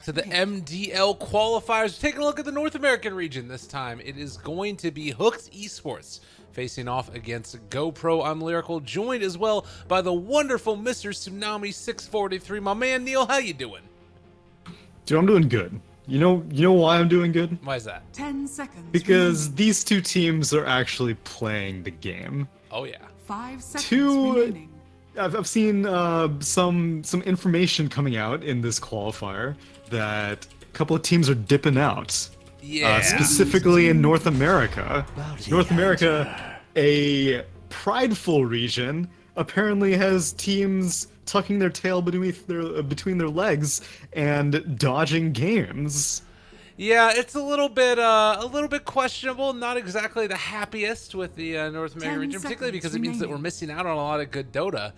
to the MDL qualifiers. Taking a look at the North American region this time. It is going to be Hooked eSports facing off against GoPRO. I'm Lyrical, joined as well by the wonderful Mr. Tsunami 643. My man Neil, how you doing? Dude, I'm doing good. You know why I'm doing good? Why is that? 10 seconds. Because remaining. these two teams are actually playing the game. Oh yeah. 5 seconds Two- remaining. I've seen some information coming out in this qualifier that a couple of teams are dipping out. Yeah. Specifically in North America. North America, a prideful region, apparently has teams tucking their tail between their legs and dodging games. Yeah, it's a little bit questionable. Not exactly the happiest with the North American 10 region, particularly seconds because it means that we're remaining. missing out on a lot of good Dota.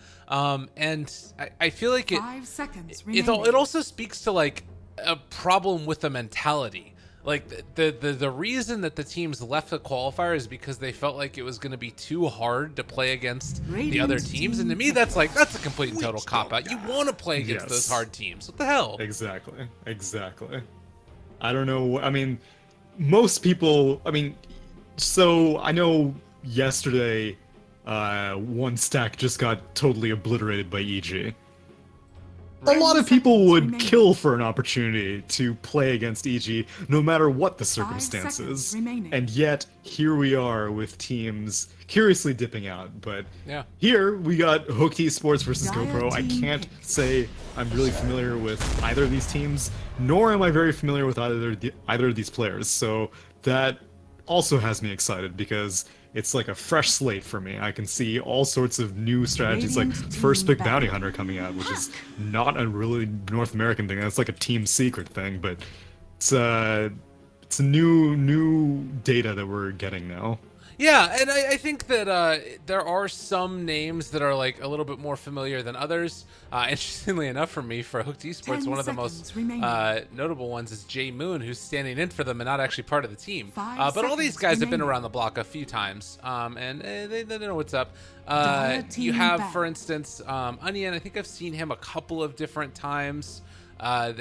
And I feel like 5 seconds it remaining. also speaks to like a problem with the mentality. Like the reason that the teams left the qualifier is because they felt like it was going to be too hard to play against the other Radiant teams, and to team me that's a complete and total cop out. You want to play against Yes. those hard teams. What the hell? Exactly. I don't know. I mean, most people. I mean, so I know yesterday, one stack just got totally obliterated by EG. A lot of people would remaining. kill for an opportunity to play against EG, no matter what the 5 circumstances. seconds remaining. And yet, here we are with teams curiously dipping out. But Yeah. here we got Hooked eSports versus Dire GoPro. I team can't picks. say I'm really familiar with either of these teams, nor am I very familiar with either of these players. So that also has me excited because it's like a fresh slate for me. I can see all sorts of new strategies, like Radiant First team Pick Bounty battle. Hunter coming out, which is not a really North American thing. That's like a team secret thing, but it's a new data that we're getting now. Yeah, and I think that there are some names that are like a little bit more familiar than others. Interestingly enough, for me, for Hooked Esports, 10 one of the seconds most remaining. notable ones is Jay Moon, who's standing in for them and not actually part of the team. 5 But all these seconds guys have been remaining. around the block a few times, and they know what's up. Dire You team have, back. for instance, Onion. I think I've seen him a couple of different times. I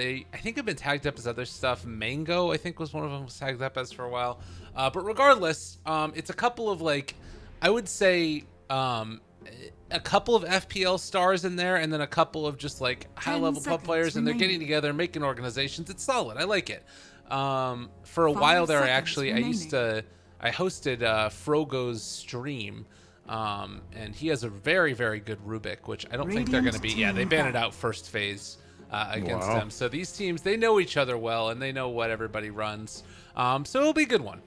think have been tagged up as other stuff. Mango, I think, was one of them was tagged up as for a while. But regardless, it's a couple of like, I would say, a couple of FPL stars in there, and then a couple of just like high-level pub seconds players, and they're getting remaining. together, making organizations. It's solid. I like it. For a 5 while there, seconds I hosted Frogo's stream. And he has a very, very good Rubik, which I don't think they're going to be. Radiant Yeah, they team banned it back. out first phase against Wow. them. So these teams, they know each other well, and they know what everybody runs. So it'll be a good one.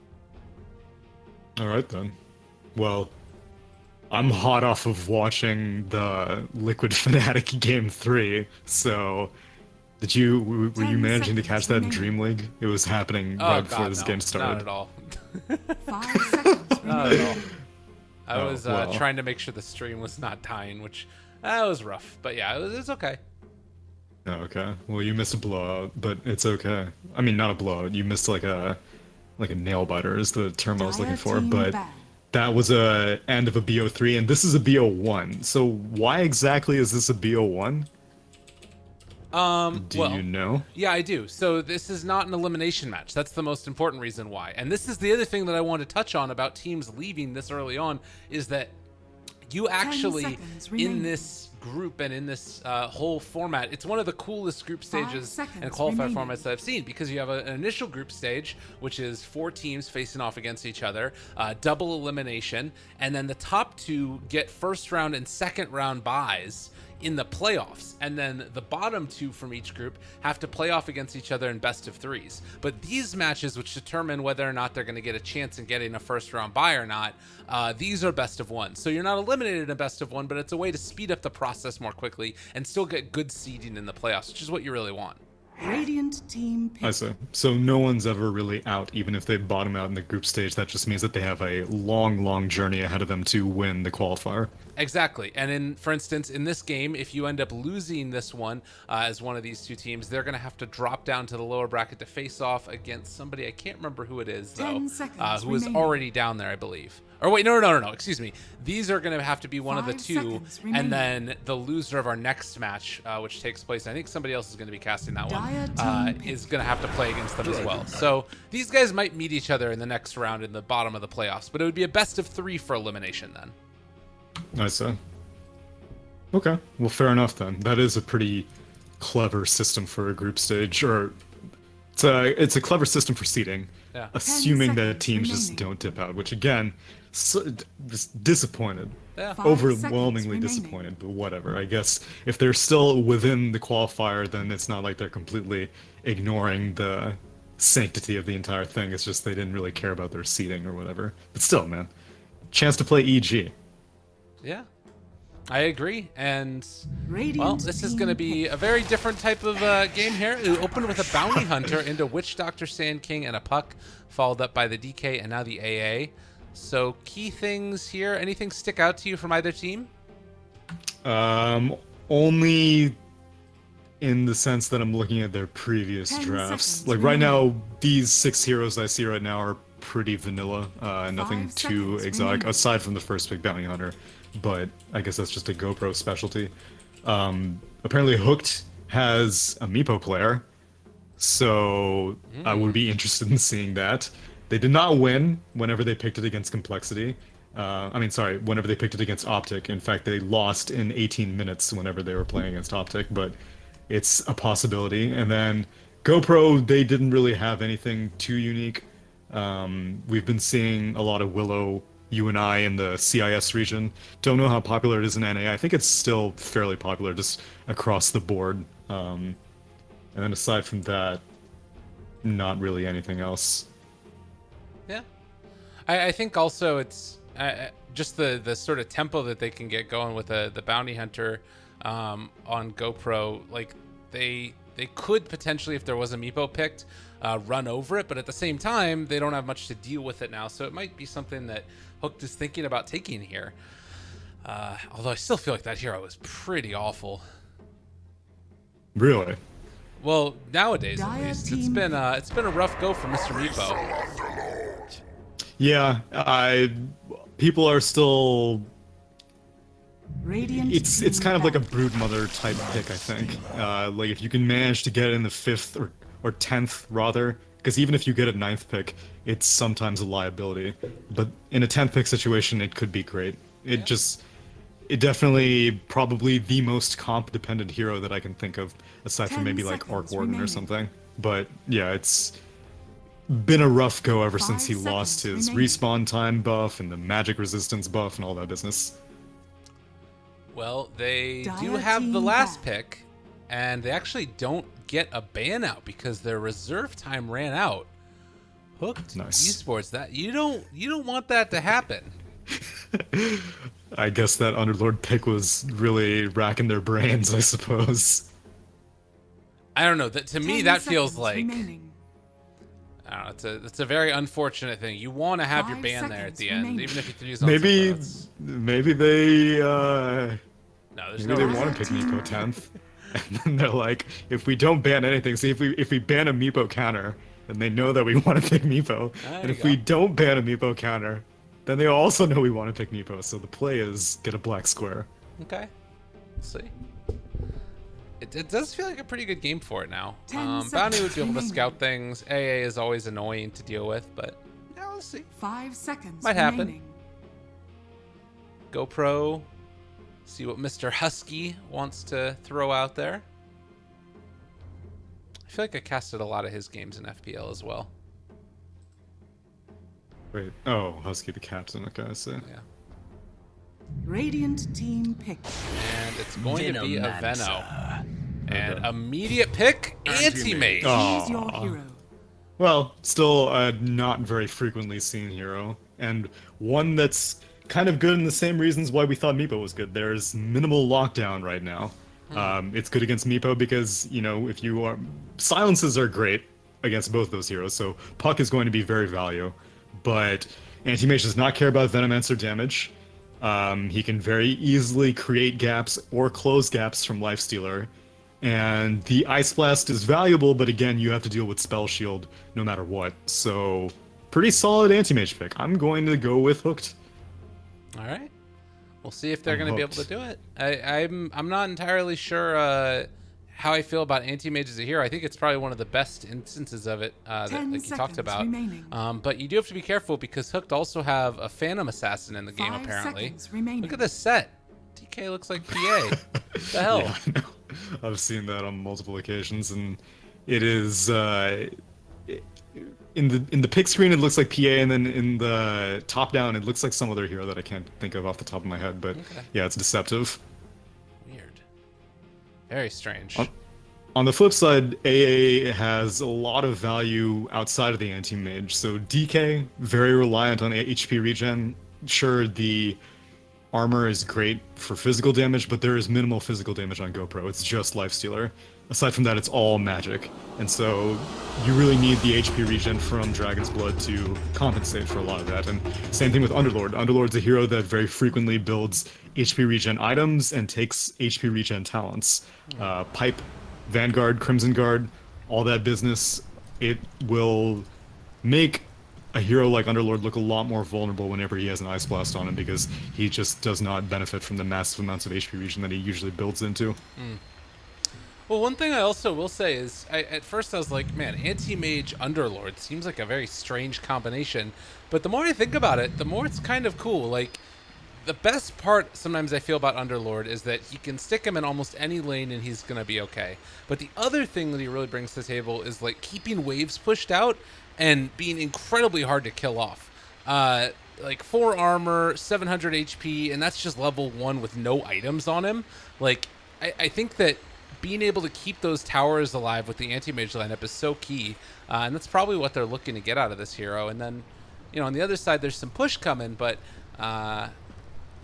All right then. Well, I'm hot off of watching the Liquid Fnatic Game 3, so were you 10 managing to seconds catch that in remaining. Dream League? It was happening Oh, right before God, this no. game started. Not at all. 5 seconds Not remaining. at all. I Oh, was well. trying to make sure the stream was not dying, which was rough. But yeah, it was okay. Oh, okay. Well, you missed a blowout, but it's okay. I mean, not a blowout. You missed like a nail biter is the term I was looking Dire for, team but back. that was a end of a BO3, and this is a BO1. So why exactly is this a BO1? Do Well, you know? yeah, I do. So this is not an elimination match. That's the most important reason why. And this is the other thing that I want to touch on about teams leaving this early on is that you actually, seconds in remaining. this group and in this whole format, it's one of the coolest group 5 stages seconds and qualifier remaining. formats that I've seen, because you have an initial group stage, which is 4 teams facing off against each other, double elimination, and then the top 2 get first round and second round buys in the playoffs, and then the bottom 2 from each group have to play off against each other in best of 3s. But these matches, which determine whether or not they're going to get a chance in getting a first round bye or not, these are best of 1. So you're not eliminated in a best of 1, but it's a way to speed up the process more quickly and still get good seeding in the playoffs, which is what you really want. Radiant team I pick. see. So no one's ever really out, even if they bottom out in the group stage. That just means that they have a long, long journey ahead of them to win the qualifier. Exactly. And for instance, in this game, if you end up losing this one as one of these two teams, they're going to have to drop down to the lower bracket to face off against somebody. I can't remember who it is, though, 10 seconds who is remaining. already down there, I believe. Or wait, no. Excuse me. These are going to have to be one of the 5 two. seconds remaining. And then the loser of our next match, which takes place, I think somebody else is going to be casting that Dire one, team is going to have to play against them as well. So these guys might meet each other in the next round in the bottom of the playoffs. But it would be a best of 3 for elimination then. I see. Okay, well, fair enough then. That is a pretty clever system for a group stage, or it's a clever system for seeding, Yeah. assuming 10 that seconds teams just remaining. don't dip out. Which again, just disappointed, Yeah. 5 overwhelmingly seconds remaining. disappointed. But whatever. I guess if they're still within the qualifier, then it's not like they're completely ignoring the sanctity of the entire thing. It's just they didn't really care about their seeding or whatever. But still, man, chance to play EG. Yeah, I agree. And, Radiant well, this is going to be a very different type of game here. It opened with a Bounty Hunter into Witch Doctor, Sand King, and a Puck, followed up by the DK and now the AA. So key things here. Anything stick out to you from either team? Only in the sense that I'm looking at their previous 10 drafts. seconds Like right remaining. now, these 6 heroes I see right now are pretty vanilla. Nothing 5 too seconds exotic, remaining. aside from the first pick Bounty Hunter. But I guess that's just a GoPro specialty. Apparently Hooked has a Meepo player, so I would be interested in seeing that. They did not win whenever they picked it against Complexity. Whenever they picked it against Optic. In fact, they lost in 18 minutes whenever they were playing against Optic, but it's a possibility. And then GoPro, they didn't really have anything too unique. We've been seeing a lot of Willow, UNI in the CIS region. Don't know how popular it is in NA. I think it's still fairly popular just across the board. And then aside from that, not really anything else. Yeah. I think also it's just the sort of tempo that they can get going with the Bounty Hunter on GoPro. Like, they could potentially, if there was a Meepo picked, run over it, but at the same time, they don't have much to deal with it now, so it might be something that Hooked is thinking about taking here. Although I still feel like that hero is pretty awful. Really? Well, nowadays at Dire least, team it's been a rough go for Mr. Meepo. Yeah, people are still. Radiant It's team kind of like a battle. broodmother type pick, I think. Like if you can manage to get it in the 5th or 10th rather, because even if you get a 9th pick, it's sometimes a liability. But in a 10th pick situation, it could be great. It definitely probably the most comp dependent hero that I can think of, aside from 10 maybe like Arc seconds Warden or remaining. something. But yeah, it's been a rough go ever since 5 he lost seconds his remaining. respawn time buff and the magic resistance buff and all that business. Well, they do Dire have the team last back. pick, and they actually don't get a ban out because their reserve time ran out. Hooked Nice. eSports, that you don't want that to happen. I guess that Underlord pick was really racking their brains, I suppose. I don't know. That to me 10 that feels seconds like remaining. I don't know. It's a very unfortunate thing. You want to have your 5 ban there at seconds the end, remaining. even if you use on something else. Maybe they No, there's maybe no they reason. want to pick Meepo 10th. And then they're like, if we don't ban anything, see if we ban a Meepo counter, then they know that we want to pick Meepo. There And you if go. we don't ban a Meepo counter, then they also know we want to pick Meepo. So the play is get a black square. Okay, let's see. It does feel like a pretty good game for it now. 10 Bounty would seconds be able to remaining. scout things. AA is always annoying to deal with, but yeah, let's see. 5 seconds Might happen. remaining. GoPro, see what Mr. Husky wants to throw out there. I feel like I casted a lot of his games in FPL as well. Wait, oh, Husky the captain. Okay, I see. Yeah. Radiant team pick. And it's going to be a Veno. Venomancer. And Okay. immediate pick, Anti-Mage. Oh. Choose your hero. Well, still a not very frequently seen hero, and one that's kind of good in the same reasons why we thought Meepo was good. There's minimal lockdown right now. It's good against Meepo because, you know, if you are... Silences are great against both those heroes, so Puck is going to be very value, but Anti-Mage does not care about Venomancer damage. He can very easily create gaps or close gaps from Lifestealer. And the Ice Blast is valuable, but again, you have to deal with Spell Shield no matter what. So, pretty solid anti-mage pick. I'm going to go with Hooked. All right. We'll see if they're I'm going to be able to hooked. do it. I'm not entirely sure how I feel about anti-mage as a hero. I think it's probably one of the best instances of it that 10 like you talked seconds about. remaining. But you do have to be careful because Hooked also have a Phantom Assassin in the game 5 apparently. seconds remaining. Look at this set. DK looks like PA. What the hell? Yeah, I know. I've seen that on multiple occasions, and it is in the pick screen it looks like PA, and then in the top down it looks like some other hero that I can't think of off the top of my head. But Okay. yeah, it's deceptive. Weird. Very strange. On the flip side, AA has a lot of value outside of the anti-mage. So DK, very reliant on HP regen. Sure, the armor is great for physical damage, but there is minimal physical damage on GoPro. It's just Lifestealer. Aside from that, it's all magic. And so you really need the HP regen from Dragon's Blood to compensate for a lot of that. And same thing with Underlord. Underlord's a hero that very frequently builds HP regen items and takes HP regen talents. Pipe, Vanguard, Crimson Guard, all that business. It will make a hero like Underlord look a lot more vulnerable whenever he has an Ice Blast on him, because he just does not benefit from the massive amounts of HP regen that he usually builds into. Well, one thing I also will say is, at first I was like, man, anti-mage Underlord seems like a very strange combination. But the more I think about it, the more it's kind of cool. Like, the best part sometimes I feel about Underlord is that he can stick him in almost any lane and he's going to be okay. But the other thing that he really brings to the table is, like, keeping waves pushed out and being incredibly hard to kill off. Like 4 armor, 700 HP, and that's just level 1 with no items on him. Like, I think that being able to keep those towers alive with the anti-mage lineup is so key, and that's probably what they're looking to get out of this hero. And then, you know, on the other side, there's some push coming, but I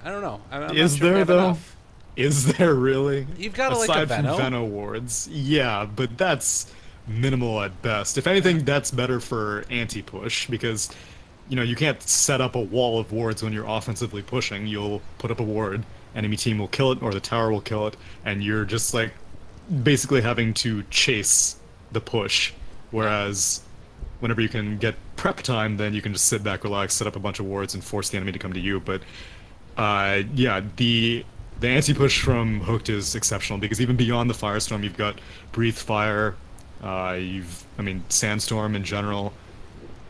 don't know. I'm not Is sure we there have though? enough. Is there really? You've got to like a Aside from Venom. Venom wards, yeah, but that's minimal at best. If anything, that's better for anti-push, because you know you can't set up a wall of wards when you're offensively pushing. You'll put up a ward, enemy team will kill it, or the tower will kill it, and you're just like basically having to chase the push. Whereas whenever you can get prep time, then you can just sit back, relax, set up a bunch of wards, and force the enemy to come to you. But yeah, the anti-push from Hooked is exceptional, because even beyond the Firestorm, you've got Breathe Fire, I mean, Sandstorm in general.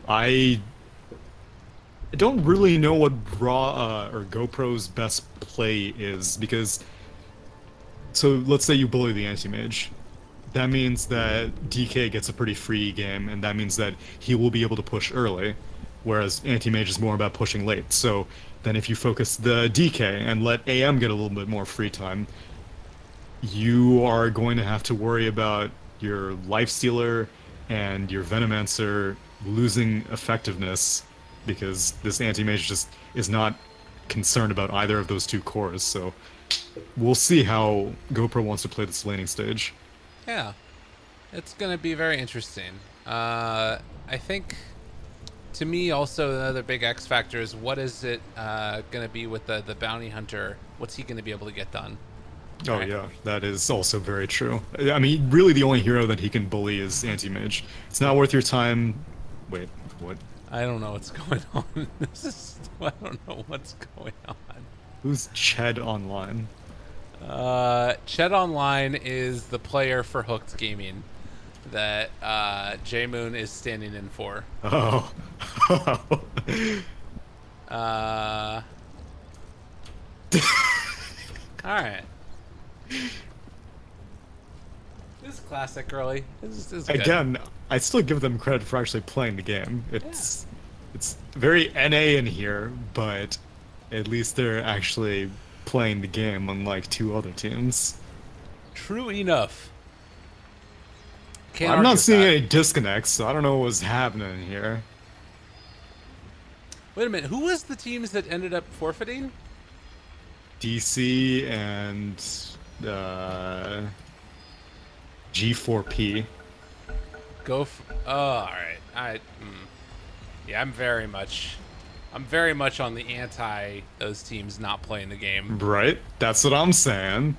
I don't really know what Raw or GoPro's best play is, because so let's say you bully the anti-mage. That means that DK gets a pretty free game, and that means that he will be able to push early, whereas anti-mage is more about pushing late. So then if you focus the DK and let AM get a little bit more free time, you are going to have to worry about your Lifestealer and your Venomancer losing effectiveness, because this anti-mage just is not concerned about either of those two cores. So we'll see how GoPro wants to play this laning stage. Yeah, it's going to be very interesting. I think, to me, also another big X factor is what is it going to be with the bounty hunter? What's he going to be able to get done? Oh Right. yeah, that is also very true. I mean, really the only hero that he can bully is anti-mage. It's not worth your time. Wait, what? I don't know what's going on. I don't know what's going on. Who's Ched online? Ched Online is the player for Hooked Gaming that J-Moon is standing in for. Oh. Alright. This is classic, early. This is good. Again, I still give them credit for actually playing the game. It's very NA in here, but at least they're actually playing the game, unlike 2 other teams. True enough. Can't I'm argue not with seeing that. any disconnects, so I don't know what's happening here. Wait a minute. Who was the teams that ended up forfeiting? DC and G4P. Oh, all right. Yeah, I'm very much I'm very much on the anti those teams not playing the game. Right? That's what I'm saying.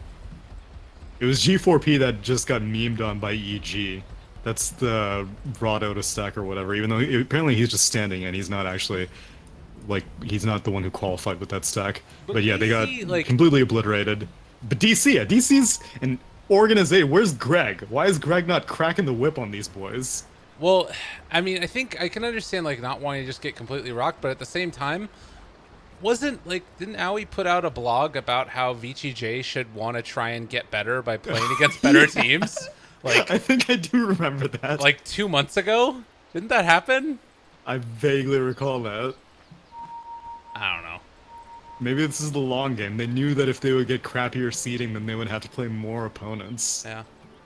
It was G4P that just got memed on by EG. That's the raw Dota stack or whatever, even though apparently he's just standing and he's not actually, like, he's not the one who qualified with that stack. But yeah, they got DC, like- completely obliterated. But DC, yeah, DC's an organization. Where's Greg? Why is Greg not cracking the whip on these boys? Well, I mean, I think I can understand like not wanting to just get completely rocked, but at the same time, didn't Aoi put out a blog about how VTJ should want to try and get better by playing against better teams? Like, I think I do remember that. like 2 months ago? Didn't that happen? I vaguely recall that. I don't know. Maybe this is the long game. They knew that if they would get crappier seeding, then they would have to play more opponents. Yeah.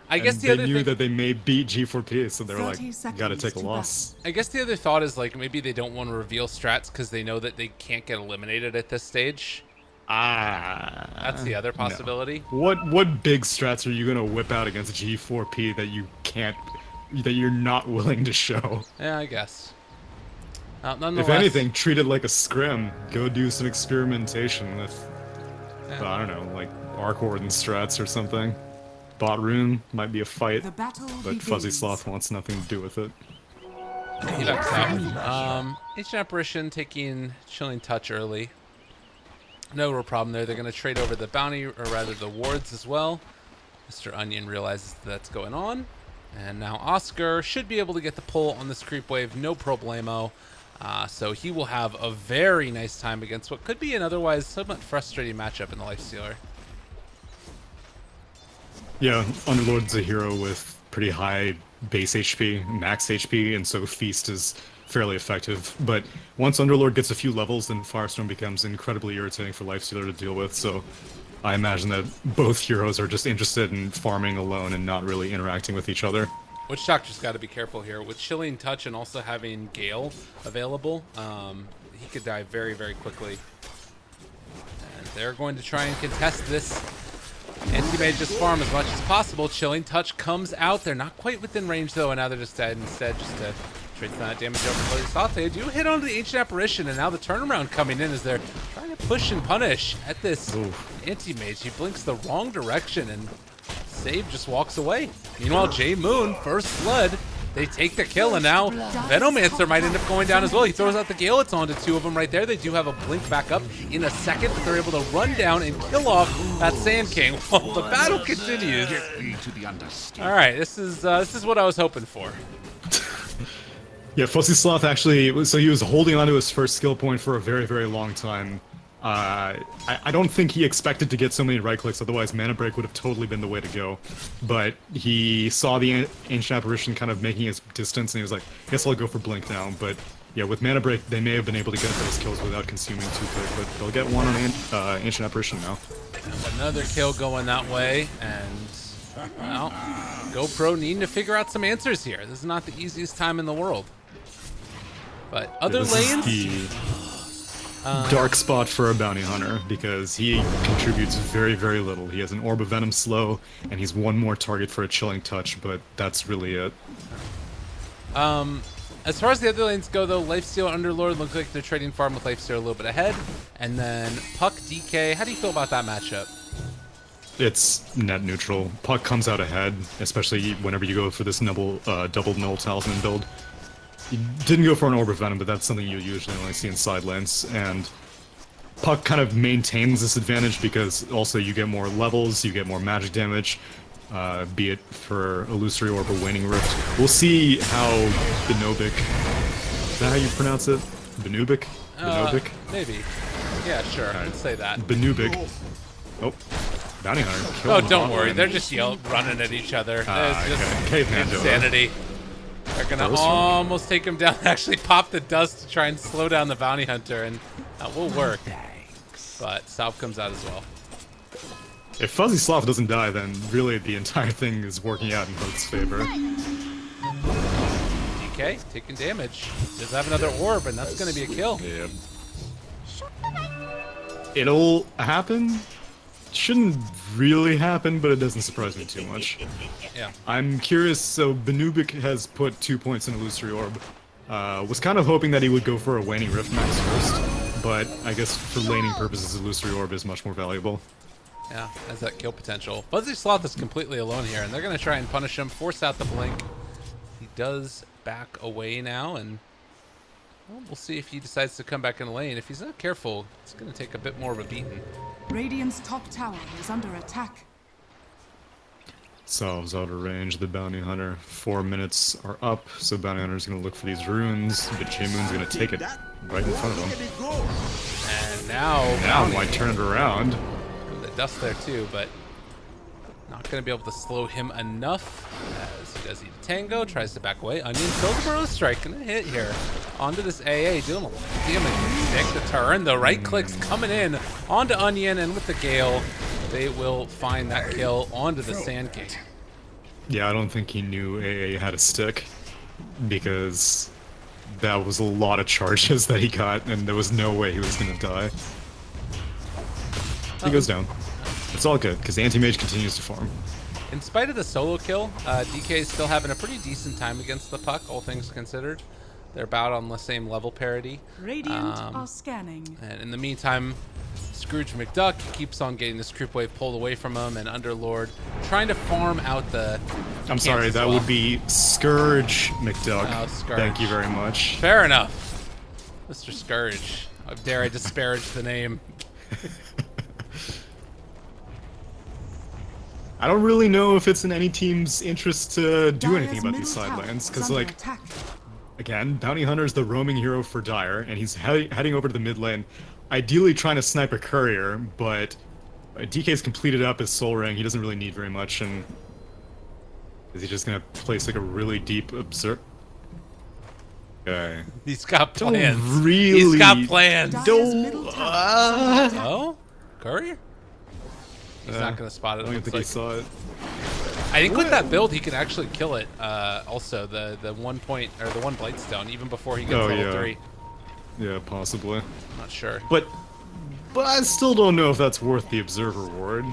I guess And the they other knew thing, that they may beat G4P, so they're 30 like, seconds gotta take a to loss. I guess the other thought is like maybe they don't want to reveal strats because they know that they can't get eliminated at this stage. That's the other possibility. No. What big strats are you gonna whip out against G4P that you can't, that you're not willing to show? Yeah, I guess. If Nonetheless, anything, treat it like a scrim. Go do some experimentation with, I don't know, like Arc Warden strats or something. Bot Rune might be a fight, The battle but Fuzzy begins. Sloth wants nothing to do with it. he backs out. Ancient Apparition taking Chilling Touch early. No real problem there. They're going to trade over the bounty, or rather the wards as well. Mr. Onion realizes that's going on. And now Oscar should be able to get the pull on this creep wave, no problemo. So he will have a very nice time against what could be an otherwise somewhat frustrating matchup in the Lifestealer. Yeah, Underlord's a hero with pretty high base HP, max HP, and so Feast is fairly effective. But once Underlord gets a few levels, then Firestorm becomes incredibly irritating for Lifestealer to deal with, so I imagine that both heroes are just interested in farming alone and not really interacting with each other. Witch Doctor's got to be careful here. With Chilling Touch and also having Gale available, he could die very, very quickly. And they're going to try and contest this. Anti-Mage just farm as much as possible. Chilling Touch comes out. They're not quite within range, though, and now they're just dead instead, just to trade that damage over Fuzzy Sloth. They do hit onto the Ancient Apparition, and now the turnaround coming in as they're trying to push and punish at this Anti-Mage. He blinks the wrong direction, and Save just walks away. Meanwhile, J Moon, first blood. They take the kill, and now Venomancer might end up going down as well. He throws out the Gale. It's onto two of them right there. They do have a blink back up in a second, but they're able to run down and kill off that Sand King while the battle continues. All right, this is what I was hoping for. Yeah, Fuzzy Sloth actually, so he was holding onto his first skill point for a very, very long time. I don't think he expected to get so many right clicks, otherwise Mana Break would have totally been the way to go. But he saw the Ancient Apparition kind of making his distance, and he was like, guess I'll go for Blink now. But yeah, with Mana Break, they may have been able to get those kills without consuming too quick, but they'll get one on Ancient Apparition now. Another kill going that way, and well, GoPro needing to figure out some answers here. This is not the easiest time in the world. But other This lanes, is the dark spot for a bounty hunter, because he contributes very, very little. He has an Orb of Venom slow, and he's one more target for a Chilling Touch, but that's really it. as far as the other lanes go, though, Lifesteal, Underlord look like they're trading farm with Lifesteal a little bit ahead. And then Puck, DK, how do you feel about that matchup? It's net neutral. Puck comes out ahead, especially whenever you go for this double null talisman build. You didn't go for an Orb of Venom, but that's something you usually only see in side lanes, and Puck kind of maintains this advantage because also you get more levels, you get more magic damage, be it for Illusory Orb or Waning Rift. We'll see how Benobic, is that how you pronounce it? Benobic? Benobic? Maybe. Yeah, sure. Let's say that. Benobic. Oh, Bounty Hunter. Oh, killed don't him worry. offline. They're just running at each other. It's just okay. Caveman doing it. insanity. They're gonna Those almost take him down. Actually, pop the dust to try and slow down the bounty hunter, and that will work. But Salve comes out as well. If Fuzzy Sloth doesn't die, then really the entire thing is working out in Hope's favor. DK taking damage. Does have another orb, and that's gonna be a kill. Yeah. It'll happen. Shouldn't really happen, but it doesn't surprise me too much. Yeah. I'm curious, so Benubik has put 2 points in Illusory Orb. Was kind of hoping that he would go for a Waning Rift max first, but I guess for laning purposes, Illusory Orb is much more valuable. Yeah, has that kill potential. Fuzzy Sloth is completely alone here, and they're going to try and punish him, force out the blink. He does back away now, and well, we'll see if he decides to come back in the lane. If he's not careful, it's going to take a bit more of a beating. Radiant's top tower is under attack. Salves out of range, the Bounty Hunter. 4 minutes are up, so Bounty Hunter's going to look for these runes, but J-Moon's going to take it right in front of him. And now Might turn it around. the dust there too, but not going to be able to slow him enough as he does eat a tango, tries to back away. Onion kills the Burrow Strike, and a hit here onto this AA, doing a lot of damage. Stick the turn, the right clicks coming in onto Onion, and with the Gale, they will find that kill onto the Sand King. Yeah, I don't think he knew AA had a stick, because that was a lot of charges that he got, and there was no way he was going to die. He goes down. It's all good, because Anti-Mage continues to farm. In spite of the solo kill, DK is still having a pretty decent time against the puck, all things considered. They're about on the same level parity. Radiant are scanning. And in the meantime, Scrooge McDuck keeps on getting this creep wave pulled away from him, and Underlord trying to farm out the... I'm sorry, that would be Scourge McDuck. Oh, Scourge. Thank you very much. Fair enough. Mr. Scourge. How dare I disparage the name. I don't really know if it's in any team's interest to do anything about these Dire's middle sidelines, tower because, is under like, attack. again, Bounty Hunter's the roaming hero for Dire, and he's heading over to the mid lane, ideally trying to snipe a courier, but DK's completed up his Soul Ring. He doesn't really need very much, and is he just gonna place like a really deep observe? Okay. He's got plans. really- He's got plans. Dire's middle tower is under attack. Oh? Courier? He's not going to spot it. I don't even think he saw it. I think with that build, he can actually kill it. Also, the 1 point or the 1 Blightstone, even before he gets level 3. Yeah, possibly. I'm not sure. But I still don't know if that's worth the Observer Ward.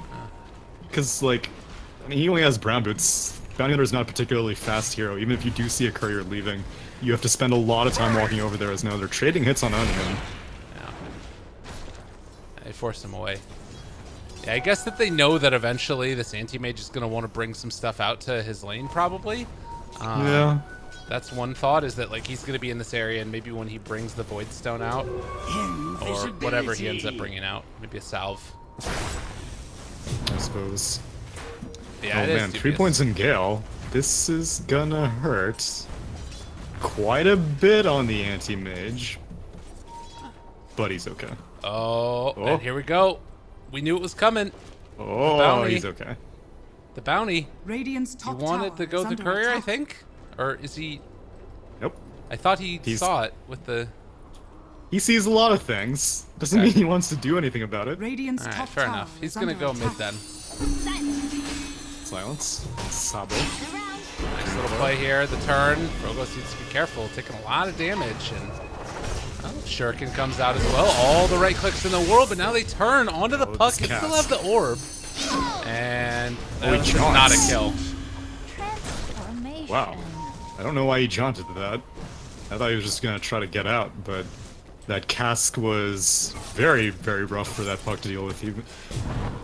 Because, like, I mean, he only has Brown Boots. Bounty Hunter is not a particularly fast hero. Even if you do see a courier leaving, you have to spend a lot of time walking over there, as now they're trading hits on Onion. Yeah. They forced him away. Yeah, I guess that they know that eventually this anti-mage is going to want to bring some stuff out to his lane, probably. Yeah. That's one thought, is that like he's going to be in this area, and maybe when he brings the Void Stone out, or whatever he ends up bringing out, maybe a salve. I suppose. Yeah, Oh it is man, 3 dubious. points in Gale. This is gonna hurt quite a bit on the anti-mage. But he's okay. Oh, and here we go. We knew it was coming. Oh, bounty. he's okay. The bounty. Radiant's He top wanted tower to go is the under courier, I attack. think? Or is he... Nope. I thought he He's- saw it with the... He sees a lot of things. Doesn't Okay. mean he wants to do anything about it. Radiant's Alright, top fair tower enough. He's is gonna under go attack. mid then. Silence. Sabo. Nice little play here. The turn. Rogos needs to be careful, taking a lot of damage, and well, Shuriken comes out as well. All the right clicks in the world, but now they turn onto the Oh, puck this and still cast. have the orb. And Oh, he this is not a jaunts. kill. Wow. I don't know why he jaunted that. I thought he was just gonna try to get out, but that cask was very, very rough for that puck to deal with.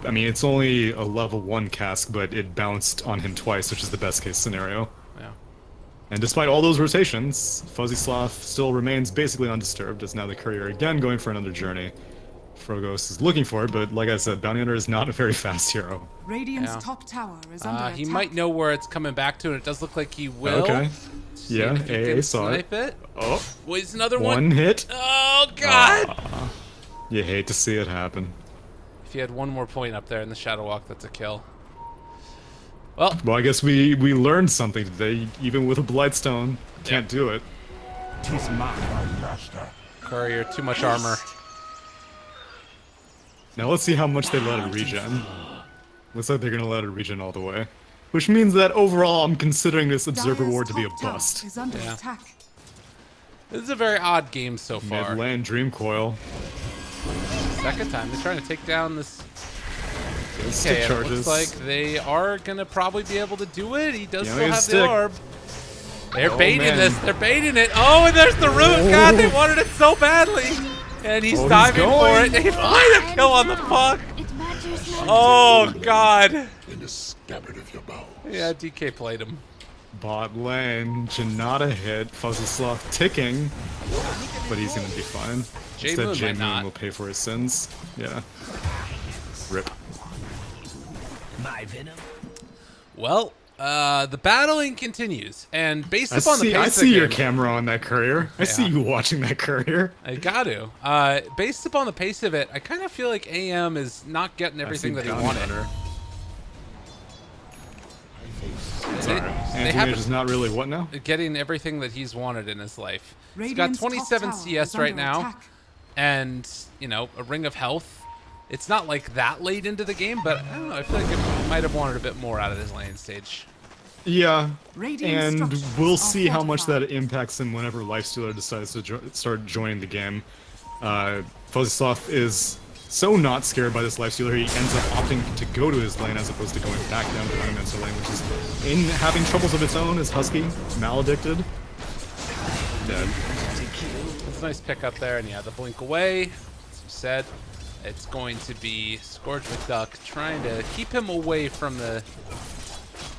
I mean, it's only a level 1 cask, but it bounced on him twice, which is the best case scenario. Yeah. And despite all those rotations, Fuzzy Sloth still remains basically undisturbed, as now the courier again going for another journey. Frogos is looking for it, but like I said, Bounty Hunter is not a very fast hero. Radiant's Yeah. top tower is under attack. He might know where it's coming back to, and it does look like he will. Okay. See Yeah, if he AA can saw it. snipe it. Oh, Wait, another one hit. Oh, God! Aw. You hate to see it happen. If he had one more point up there in the Shadow Walk, that's a kill. Well, Well, I guess we learned something today. Even with a Blightstone, can't do it. Courier, too much armor. Now let's see how much they let it regen. Looks like they're gonna let it regen all the way. Which means that overall I'm considering this Observer Dire's Ward to be a top tower bust. is under Yeah. attack. This is a very odd game so far. Mid lane Dream Coil. Second time, they're trying to take down this. Stick Okay, it charges. looks like they are gonna probably be able to do it. He does Yeah, still he's have the stick. orb. They're Oh, baiting man. this. They're baiting it. Oh, and there's the root. God, they wanted it so badly. And he's diving for going. it. They find a kill on the puck. It matters not. Oh, God. In the scabbard of your bow. Yeah, DK played him. Bot lane, Janata hit, Fuzzy Sloth ticking, but he's gonna be fine. J-Moon Instead, might not. J-Moon will pay for his sins. Yeah. Rip. My venom. Well, the battling continues. And based upon the pace I of see the your game, camera on that courier. I see you watching that courier. I got to. Based upon the pace of it, I kind of feel like AM is not getting everything that he wanted. They Anti-Mage haven't is not really what now? getting everything that he's wanted in his life. He's Radiant's got top 27 tower CS is right under now, attack. and you know, a ring of health. It's not like that late into the game, but I don't know. I feel like he might have wanted a bit more out of his lane stage. Yeah, Radiant and structures we'll are see how much fortified. that impacts him whenever Lifestealer decides to start joining the game. Fuzzy Sloth is so not scared by this Lifestealer, he ends up opting to go to his lane as opposed to going back down to Venomancer lane, which is in having troubles of its own. Is Husky maledicted? Dead. It's a nice pick up there, and yeah, the blink away, as you said. It's going to be Scourge McDuck trying to keep him away from the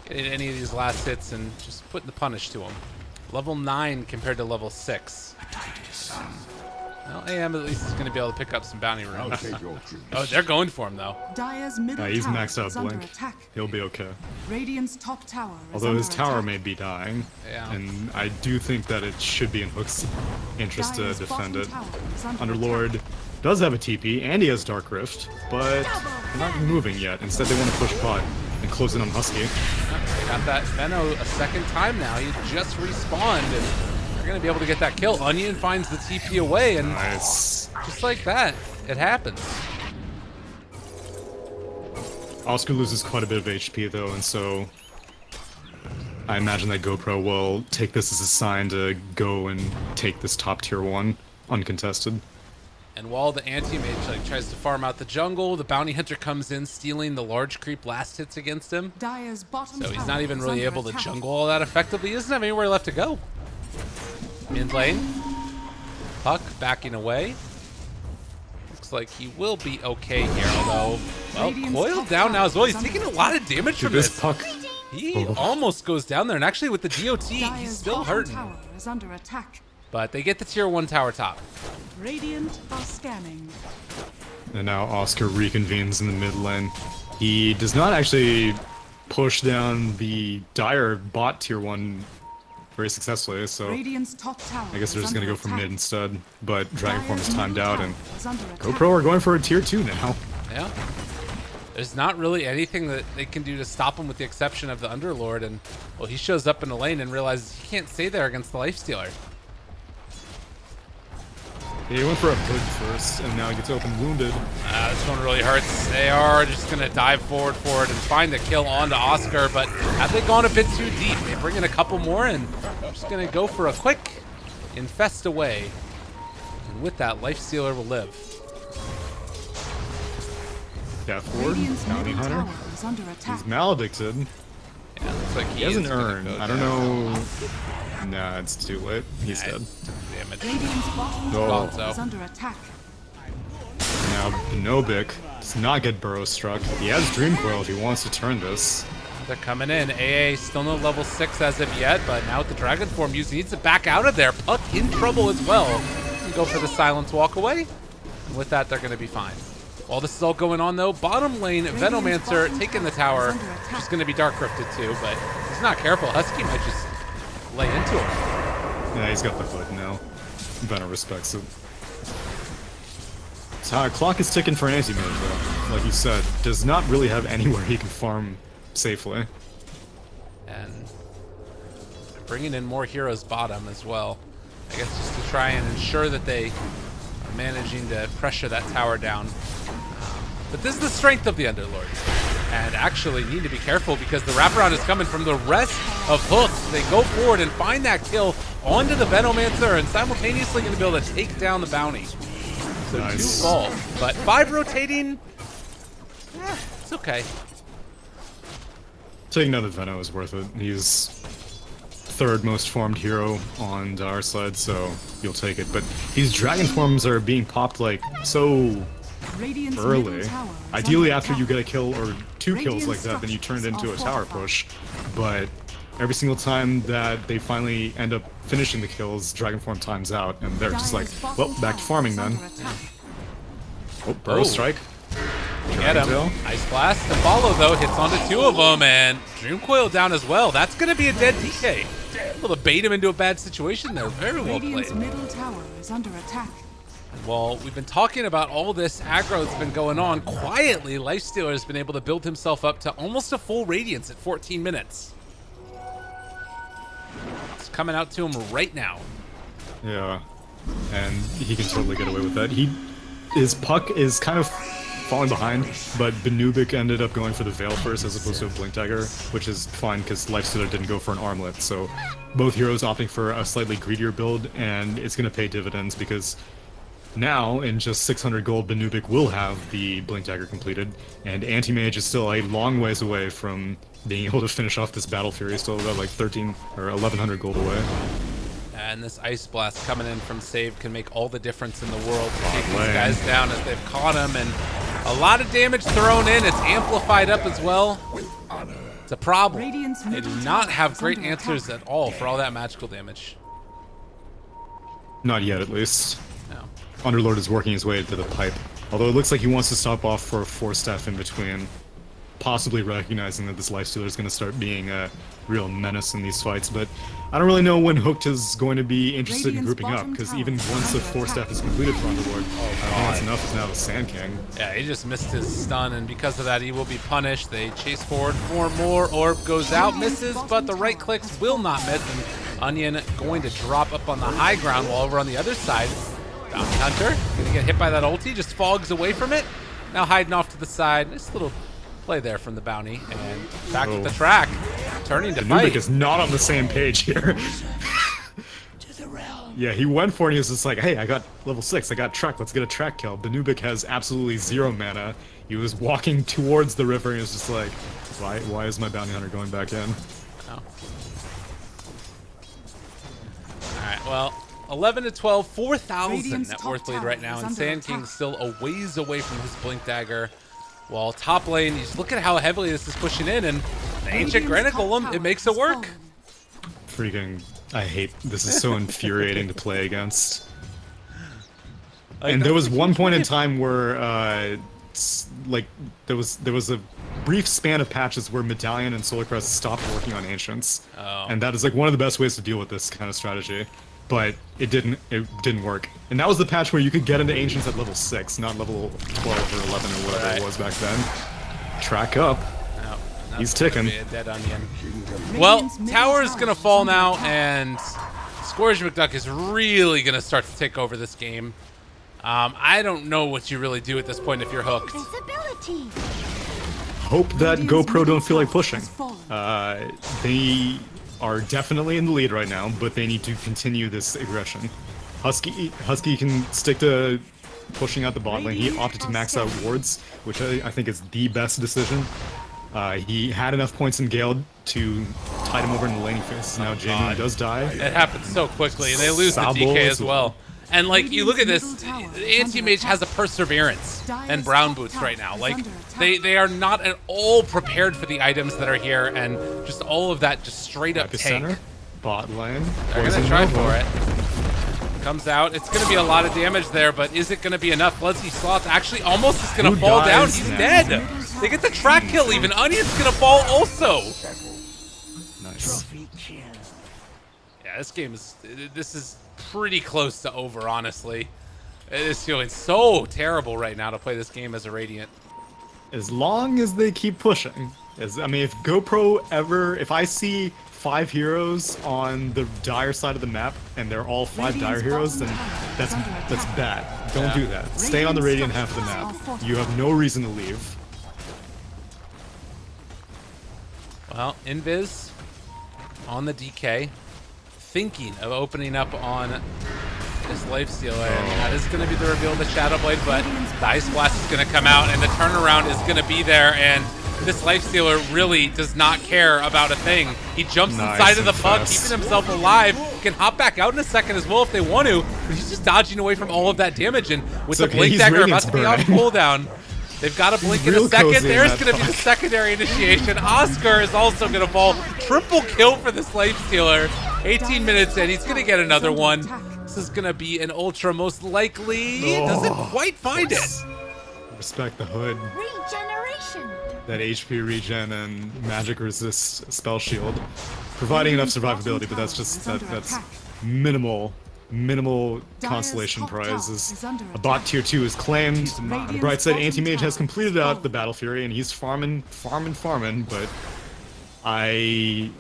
getting any of these last hits and just putting the punish to him. Level 9 compared to level 6. Well, AM at least is going to be able to pick up some bounty I'll runes. take your troops. Oh, they're going for him though. Dire's middle He's tower maxed out is under Blink. attack. He'll be okay. Radiant's top tower is Although under his tower attack. may be dying, Yeah. and I do think that it should be in Hook's interest to Dire's defend bottom it. tower is under Underlord attack. does have a TP, and he has Dark Rift, but they're not moving yet. Instead, they want to push bot and close in on Husky. They got that Venno a second time now. He just respawned, and they're going to be able to get that kill. Onion finds the TP away, and Nice. just like that, it happens. Oscar loses quite a bit of HP, though, and so I imagine that GoPro will take this as a sign to go and take this top tier 1 uncontested. And while the anti-mage like tries to farm out the jungle, the bounty hunter comes in, stealing the large creep last hits against him. Dire's bottom So he's tower not even is really under able to attack. jungle all that effectively. He doesn't have anywhere left to go. Mid lane. Puck backing away. Looks like he will be okay here, although, well, Radiant's Coiled top down now as well. He's tower is taking a under lot of damage Dude, from this this. puck... He almost goes down there, and actually with the DOT, he's Dire's still bottom hurting. tower is under attack. But they get the tier 1 tower top. Radiant are scanning. And now Oscar reconvenes in the mid lane. He does not actually push down the Dire bot tier 1 very successfully, so Radiant's top tower I guess they're is just gonna under go for attack. mid instead. But Dragon Form is Dire's timed middle out, tower and is under attack. GoPro are going for a tier 2 now. Yeah. There's not really anything that they can do to stop him with the exception of the Underlord, and, well, he shows up in the lane and realizes he can't stay there against the Lifestealer. He went for a hood first, and now he gets open wounded. This one really hurts. They are just going to dive forward for it and find the kill onto Oscar, but have they gone a bit too deep? They bring in a couple more, and just going to go for a quick infest away. And with that, Lifestealer will live. Death Ward, Radiant's Bounty middle Hunter. tower is under attack. He's maledicted. Yeah, looks like He has an is gonna urn. go I don't down. know. Nah, it's too late. He's Yeah, dead. Damage. Radiant's bottom Oh. tower is under attack. Now, Nobik does not get burrow struck. He has Dream Coil if he wants to turn this. They're coming in. AA still no level 6 as of yet, but now with the Dragon Form used, he needs to back out of there. Puck in trouble as well. And go for the Silence Walk Away. And with that, they're going to be fine. While this is all going on, though, bottom lane, Venomancer taking the tower. Just going to be Dark Rifted too, but he's not careful. Husky might just lay into him. Yeah, he's got the hood now. Venom respects it. So, clock is ticking for Anti-Mage, though. Like you said, does not really have anywhere he can farm safely. And bringing in more heroes bottom as well. I guess just to try and ensure that they are managing to pressure that tower down. But this is the strength of the Underlord. And actually need to be careful because the wraparound is coming from the rest of Hook. They go forward and find that kill onto the Venomancer and simultaneously going to be able to take down the bounty. So Nice. 2 fall. But 5 rotating, it's okay. Taking another Veno is worth it. He's third most farmed hero on our side, so you'll take it. But these dragon forms are being popped like so Radiant's early. middle tower is Ideally, under after you attack. get a kill or 2 kills like that, then you turn it into a tower push. But every single time that they finally end up finishing the kills, dragon form times out, and they're just like, Dire's bottom well, back to tower farming is then. under attack. Oh, burrow Oh. strike. Get him. Tail. Ice Blast to follow, though. Hits onto 2 of them, and Dream Coil down as well. That's going to be a dead DK. Able to bait him into a bad situation there. Very well Radiant's played. middle tower is under attack. Well, we've been talking about all this aggro that's been going on. Quietly, Lifestealer has been able to build himself up to almost a full Radiance at 14 minutes. It's coming out to him right now. Yeah, and he can totally get away with that. His puck is kind of falling behind, but Benubik ended up going for the Veil first as opposed to a Blink Dagger, which is fine because Lifestealer didn't go for an Armlet, so both heroes opting for a slightly greedier build, and it's going to pay dividends because now, in just 600 gold, Benubik will have the Blink Dagger completed, and Anti-Mage is still a long ways away from being able to finish off this Battle Fury, still about like 13 or 1100 gold away. And this Ice Blast coming in from Save can make all the difference in the world to take these lane. guys down as they've caught him. And a lot of damage thrown in. It's amplified up as well. It's a problem. Radiant's They do middle not tower have is great under answers attack. at all for all that magical damage. Not yet, at least. No. Underlord is working his way to the pipe, although it looks like he wants to stop off for a 4-staff in between, possibly recognizing that this Lifestealer is going to start being a real menace in these fights, but I don't really know when Hooked is going to be interested in Radiant's grouping up, bottom because tower even is once the under 4-staff attack. is completed for Underlord, I think that's enough is now the Sand King. Yeah, he just missed his stun, and because of that, he will be punished. They chase forward for more. Orb goes out, misses, but the right clicks will not miss. And Onion going to drop up on the high ground while over on the other side. Bounty Hunter gonna get hit by that ulti, just fogs away from it. Now hiding off to the side. Nice little play there from the Bounty, and back with the track. Turning to Benubik fight. is not on the same page here. Yeah, he went for it and he was just like, hey, I got level 6, I got track, let's get a track kill. Benubik has absolutely 0 mana. He was walking towards the river and he was just like, why is my Bounty Hunter going back in? Oh. Alright, well, 11 to 12, 4,000 Radiant's net top worth lead tower right now, is and under Sand attack. King's still a ways away from his Blink Dagger. While top lane, you just look at how heavily this is pushing in, and the Ancient Radiant's Granite top Golem, tower it makes it has work. fallen. Freaking, I hate, this is so infuriating to play against. Like, And there that's was a one huge point in win. time where, like, there was a brief span of patches where Medallion and Solar Crest stopped working on Ancients, Oh. and that is like one of the best ways to deal with this kind of strategy. But it didn't work. And that was the patch where you could get into Ancients at level 6, not level 12 or 11 or whatever Right. it was back then. Track up. No, that's He's gonna ticking. be a dead onion. Well, Radiant's middle Tower's tower gonna is fall under now, attack. and Scourge McDuck is really gonna start to take over this game. I don't know what you really do at this point if you're hooked. Visibility. Hope that Radiant's GoPro middle don't feel like tower pushing. has fallen. They are definitely in the lead right now, but they need to continue this aggression. Husky can stick to pushing out the bot lane. He opted to max out wards, which I think is the best decision. He had enough points in Gale to tide him over in the laning phase. Now Jamie does die. It happens so quickly, and they lose the Sabo DK as as well. And like, you look at this, Radiant's middle tower is Anti-Mage under has a attack. Perseverance and Dire's Brown top Boots tower right now. is Like, under attack. they are not at all prepared for the items that are here, and just all of that just straight up tank. Epicenter, bot lane. They're Poison gonna try Nova. for it. Comes out. It's gonna be a lot of damage there, but is it gonna be enough? Bloodseed Sloth actually almost is gonna Who fall down. dies He's now? dead. They get the track kill even. Onion's gonna fall also. Nice. Yeah, this is pretty close to over, honestly. It is feeling so terrible right now to play this game as a Radiant. As long as they keep pushing. I mean, if GoPro if I see 5 heroes on the Dire side of the map, and they're all 5 Dire heroes, then that's bad. Don't do that. Stay on the Radiant half of the map. You have no reason to leave. Well, Invis on the DK, thinking of opening up on this Lifestealer, and that is going to be the reveal of the Shadow Blade, but the Ice Blast is going to come out, and the turnaround is going to be there, and this Lifestealer really does not care about a thing. He jumps Nice inside of the and puck, fast. keeping himself alive. Can hop back out in a second as well if they want to, but he's just dodging away from all of that damage. And with It's the okay, Blink he's Dagger about Radiance to be off burning. cooldown, they've got to blink in a real second. cozy in There's that going to be the secondary initiation. Oscar is also going to fall. Triple kill for this Lifestealer. 18 minutes in, he's going to get another one. This is going to be an Ultra most likely. Doesn't quite find it. Respect the hood. Regeneration. That HP regen and magic resist spell shield, providing enough survivability, but that's just that's minimal consolation prize. Is a bot tier 2 is claimed. On the bright side, Anti-Mage has completed out the Battle Fury and he's farming, but I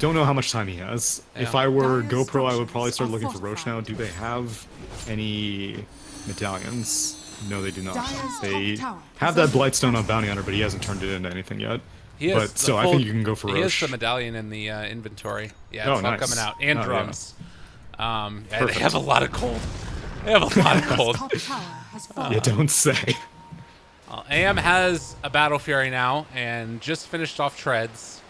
don't know how much time he has. If I were GoPro, I would probably start looking for Roche now. Do they have any medallions? No, they do not. They have that Blightstone on Bounty Hunter, but he hasn't turned it into anything yet. But still, I think you can go for Roche. He has the medallion in the inventory. Yeah, it's all nice. coming out. And Oh, drums. Yeah, they Perfect. have a lot of gold. They have a lot of gold. Top tower has fallen. You don't say. AM has a Battle Fury now and just finished off Treads.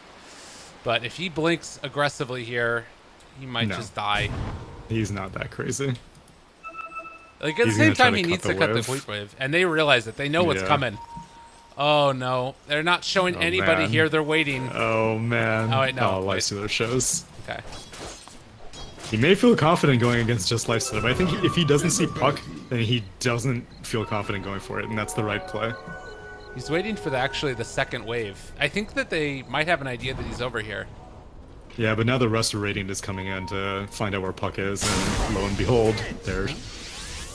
But if he blinks aggressively here, he might just die. He's not that crazy. Like at the He's same gonna try time, to he cut needs the to cut the wave. quick wave, and they realize it. They know what's Yeah. coming. Oh no, they're not showing Oh, anybody man. here. They're waiting. Oh man. Oh, wait, no. Oh, Lifestealer shows. Okay. He may feel confident going against just Lifestealer, but I think if he doesn't see Puck, then he doesn't feel confident going for it, and that's the right play. He's waiting for actually the second wave. I think that they might have an idea that he's over here. Yeah, but now the Resto Radiant is coming in to find out where Puck is, and lo and behold, there,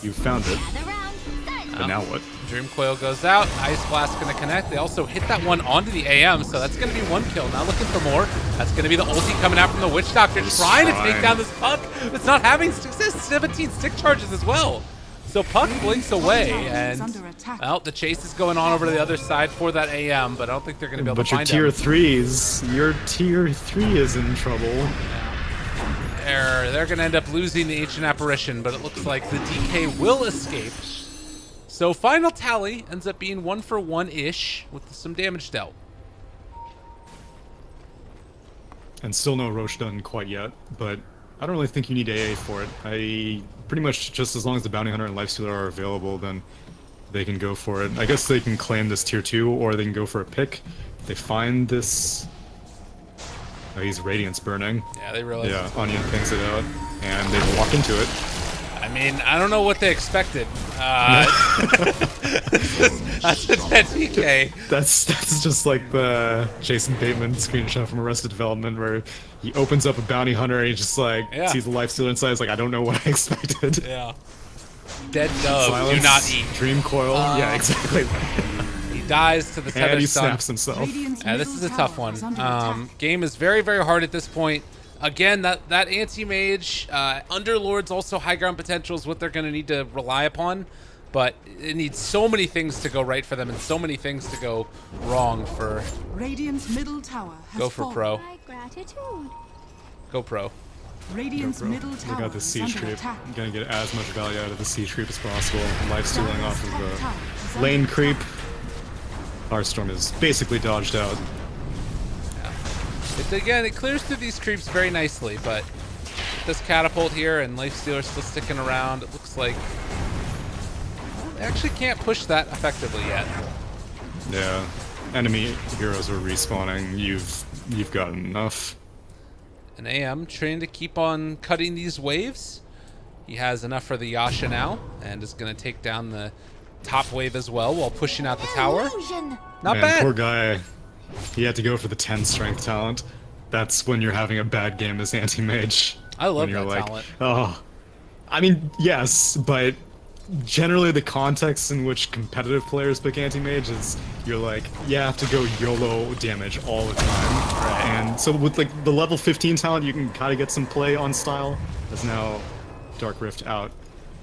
you found it. Gather round. But now what? Dream Coil goes out. Ice Blast going to connect. They also hit that one onto the AM, so that's going to be one kill. Now looking for more. That's going to be the ulti coming out from the Witch Doctor, trying to take down this Puck. It's not having success. 17 stick charges as well. So Puck blinks away, and well, the chase is going on over to the other side for that AM, but I don't think they're going to be able But to your find tier him. 3s, your tier 3 is in trouble. They're going to end up losing the Ancient Apparition, but it looks like the DK will escape. So final tally ends up being 1-for-1-ish with some damage dealt. And still no Roche done quite yet, but I don't really think you need AA for it. I pretty much just as long as the Bounty Hunter and Lifestealer are available, then they can go for it. I guess they can claim this tier 2, or they can go for a pick. If they find this... Oh, he's Radiance burning. Yeah, they realize. Yeah, Onion pings it out, and they walk into it. I mean, I don't know what they expected. That's a dead DK. That's just like the Jason Bateman screenshot from Arrested Development where he opens up a bounty hunter and he just like sees the Lifestealer inside. He's like, I don't know what I expected. Yeah. Dead dove, Silence, do not eat. Dream coil. Yeah, exactly. He dies to the tether And he stun. snaps himself. Yeah, this is a tough one. Game is very, very hard at this point. Again, that anti-mage, Underlord's also high ground potential is what they're going to need to rely upon. But it needs so many things to go right for them and so many things to go wrong for Radiant's middle tower has Go for fallen. pro. My gratitude. Go pro. Radiant's middle They tower got the is siege under creep. attack. I'm gonna get as much value out of the siege creep as possible. Life stealing off Top of tower is the under lane attack. creep. Heartstorm is basically dodged out. Again, it clears through these creeps very nicely, but this catapult here and Lifestealer still sticking around, it looks like they actually can't push that effectively yet. Yeah. Enemy heroes are respawning. You've gotten enough. And AM trying to keep on cutting these waves. He has enough for the Yasha now, and is going to take down the top wave as well while pushing out the tower. Illusion. Not Man, bad. poor guy. He had to go for the 10 strength talent. That's when you're having a bad game as anti-mage. I love when you're that like, talent. Oh. I mean, yes, but generally the context in which competitive players pick anti-mage is you're like, you have to go YOLO damage all the time. Right. And so with like the level 15 talent, you can kind of get some play on style. That's now Dark Rift out.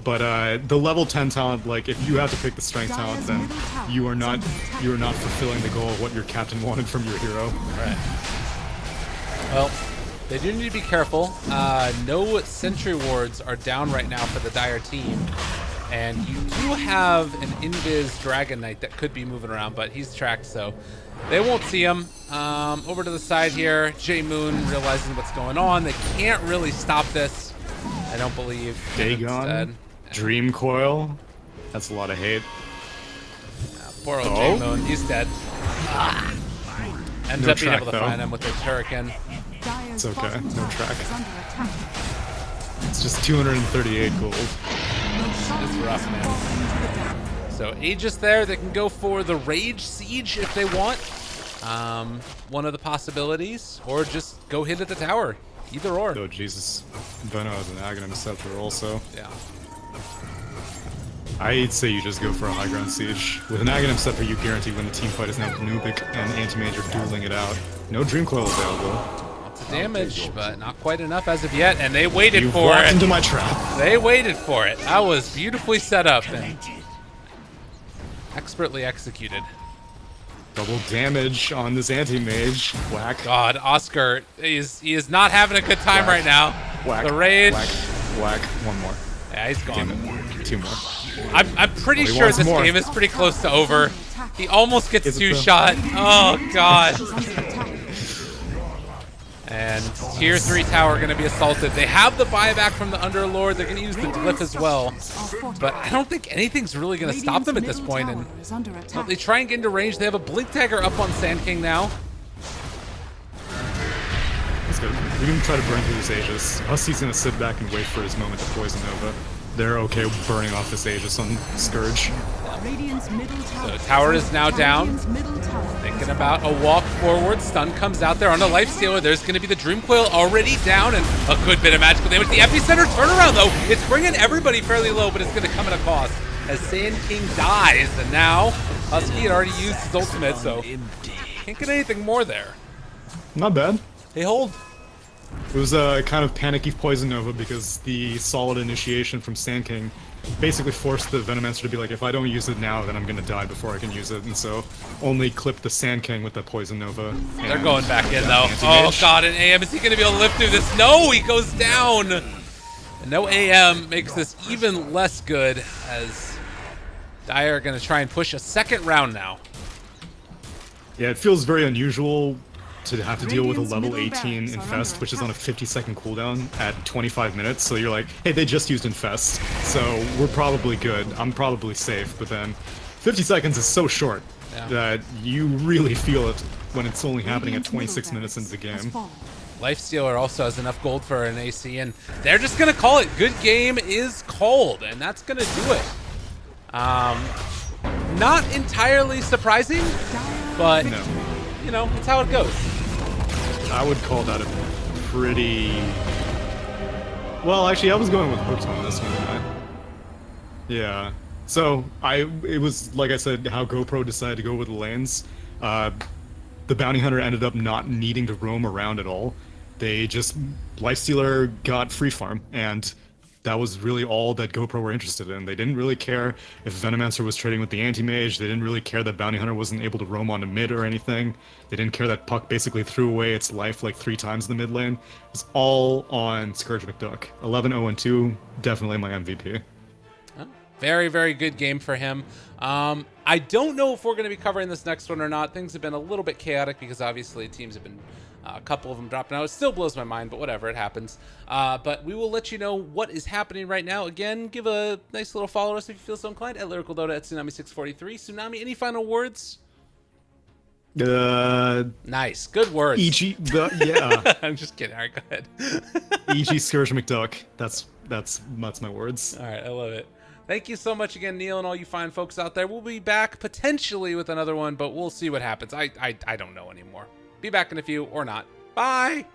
But the level 10 talent, like if you have to pick the strength talent, then you are not fulfilling the goal of what your captain wanted from your hero. Right. Well, they do need to be careful. No sentry wards are down right now for the Dire team. And you do have an Invis Dragon Knight that could be moving around, but he's tracked, so they won't see him. Over to the side here, J Moon realizing what's going on. They can't really stop this, I don't believe. Dagon, Dream Coil. That's a lot of hate. Poor old J Moon, he's dead. Ends No up being track, able to though. find him with the Turrican. Dire's It's okay, bottom no tower track. is under attack. It's just 238 gold. It's rough, man. So Aegis there, they can go for the Rage Siege if they want. One of the possibilities, or just go hit at the tower. Either or. Oh Jesus, Venom has an Aghanim Scepter also. Yeah. I'd say you just go for a high ground siege. With an Aghanim Scepter, you guarantee when the team fight is now Nubic and Anti-Mage are dueling it out. No Dream Coil available. Lots of damage, but not quite enough as of yet, and they waited You've for walked it. into my trap. They waited for it. That was beautifully set up and expertly executed. Double damage on this Anti-Mage. Whack. God, Oscar he is not having a good time right now. Whack. The rage. Whack. Whack. One more. Yeah, he's gone. Damn it. Two more. I'm pretty Oh, he sure wants this more. game is pretty close to over. He almost gets Is it two though? shot. Oh God. Is under attack. And tier 3 tower going to be assaulted. They have the buyback from the Underlord. They're going to use the glyph as well. But I don't think anything's really going to stop them at this point. And Is under well, attack. they try and get into range. They have a Blink Dagger up on Sand King now. Let's go. We can try to burn through this Aegis. Husty's gonna sit back and wait for his moment to poison Nova. They're okay with burning off this Aegis on Scourge. Radiant's middle tower. So tower is now down. Radiant's middle tower. Thinking about a walk forward. Stun comes out there on a Lifestealer. There's going to be the Dream Coil already down and a good bit of magical damage. The epicenter turnaround, though, it's bringing everybody fairly low, but it's going to come at a cost as Sand King dies. And now Husky had already used his ultimate, so can't get anything more there. Not bad. They hold. It was a kind of panicky Poison Nova because the solid initiation from Sand King basically forced the Venomancer to be like, if I don't use it now, then I'm gonna die before I can use it, and so only clipped the Sand King with the Poison Nova. They're and going back in, though. Anti-Mage. Oh, God, an AM. Is he going to be able to live through this? No, he goes down. And no AM makes this even less good as Dire are going to try and push a second round now. Yeah, it feels very unusual to have to deal with a Radiant's level middle 18 barracks are Infest, under which is on a attack. 50-second cooldown at 25 minutes, so you're like, hey, they just used Infest, so we're probably good. I'm probably safe, but then 50 seconds is so short Yeah. that you really feel it when it's only happening at Radiant's middle 26 minutes into the barracks game. has fallen. Lifestealer also has enough gold for an AC, and they're just going to call it. Good game is called, and that's going to do it. Not entirely surprising, but, No. you know, it's how it goes. I would call that a pretty... Well, actually, I was going with hooked on this one, didn't I? Yeah. So, it was, like I said, how GoPro decided to go with the lanes. The Bounty Hunter ended up not needing to roam around at all. They just... Lifestealer got free farm, and that was really all that GoPro were interested in. They didn't really care if Venomancer was trading with the Anti-Mage. They didn't really care that Bounty Hunter wasn't able to roam onto mid or anything. They didn't care that Puck basically threw away its life like 3 times in the mid lane. It was all on Scourge McDuck. 11-0-2, definitely my MVP. Very, very good game for him. I don't know if we're going to be covering this next one or not. Things have been a little bit chaotic because obviously teams have been, a couple of them dropping out. It still blows my mind, but whatever, it happens. But we will let you know what is happening right now. Again, give a nice little follow us if you feel so inclined at Lyrical Dota at Tsunami643. Tsunami, any final words? Nice, good words. EG, yeah. I'm just kidding. All right, go ahead. EG Scourge McDuck. That's my words. All right, I love it. Thank you so much again, Neil, and all you fine folks out there. We'll be back potentially with another one, but we'll see what happens. I don't know anymore. Be back in a few or not. Bye.